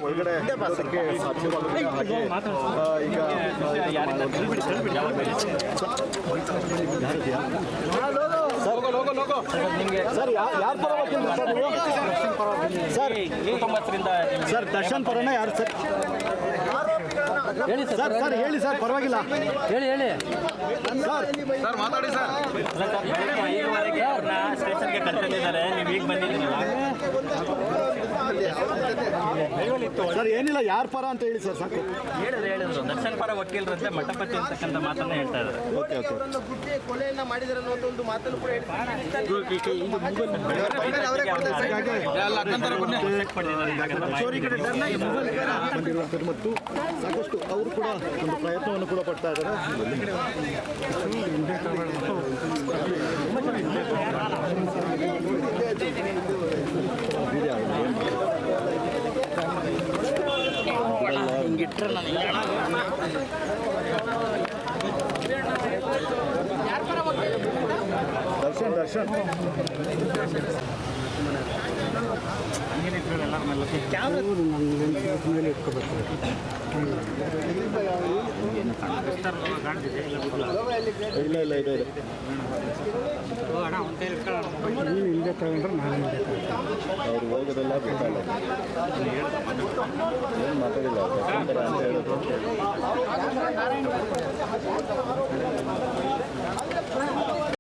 ಒಳಗಡೆ ಸಾಧ್ಯವಾಗುತ್ತೆ. ಹಾಗೆ ಈಗ ಸರ್ ಯಾರು ಪರವಾಗಿ ಸರ್ ನೀವು ಸರ್ 90ರಿಂದ ಸರ್ ದರ್ಶನ್ ಪರನ ಯಾರು ಸರ್ ಹೇಳಿ ಸರ್ ಸರ್ ಹೇಳಿ ಸರ್ ಪರವಾಗಿಲ್ಲ ಹೇಳಿ ಸರ್ ಸರ್ ಮಾತಾಡಿ ಸರ್. ಈವರೆಗೆ ಅವ್ರನ್ನ ಸ್ಟೇಷನ್ಗೆ ಕರ್ಕೊಂಡಿದ್ದಾರೆ, ನೀವು ಈಗ ಬಂದಿದ್ದೀರಲ್ಲ. ಸರ್ ಏನಿಲ್ಲ ಯಾರು ಪರ ಅಂತ ಹೇಳಿ ಸರ್ ಸಾಕು. ಹೇಳಿದ್ರು ದರ್ಶನ್ ಪರ ವಕೀಲರಂತೆ ಮಠಪತಿ ಅಂತಕ್ಕಂಥ ಮಾತನ್ನ ಹೇಳ್ತಾ ಇದ್ದಾರೆ. ಕೊಲೆಯನ್ನ ಮಾಡಿದಾರೆ ಅನ್ನೋ ಒಂದು ಮಾತನ್ನು ಕೂಡ ಬಂದಿರುವಂಥದ್ದು ಮತ್ತು ಸಾಕಷ್ಟು ಅವರು ಕೂಡ ಒಂದು ಪ್ರಯತ್ನವನ್ನು ಕೂಡ ಪಡ್ತಾ ಇದ್ದಾರೆ. ದರ್ಶನ್ ದರ್ಶನ್ ಮೇಲೆ ಇಟ್ಕೋಬೇಕು. ಇಲ್ಲ ಇಲ್ಲ ಇದೆ ಇದೆ ನೀವು ಹಿಂದೆ ತಗೊಂಡ್ರೆ ನಾನು ಅವ್ರು ಹೋಗೋದೆಲ್ಲ ಬಿಟ್ಟಲ್ಲ ಏನು ಮಾತಾಡಿಲ್ಲ ಅಂತ ಹೇಳಿದ್ರು.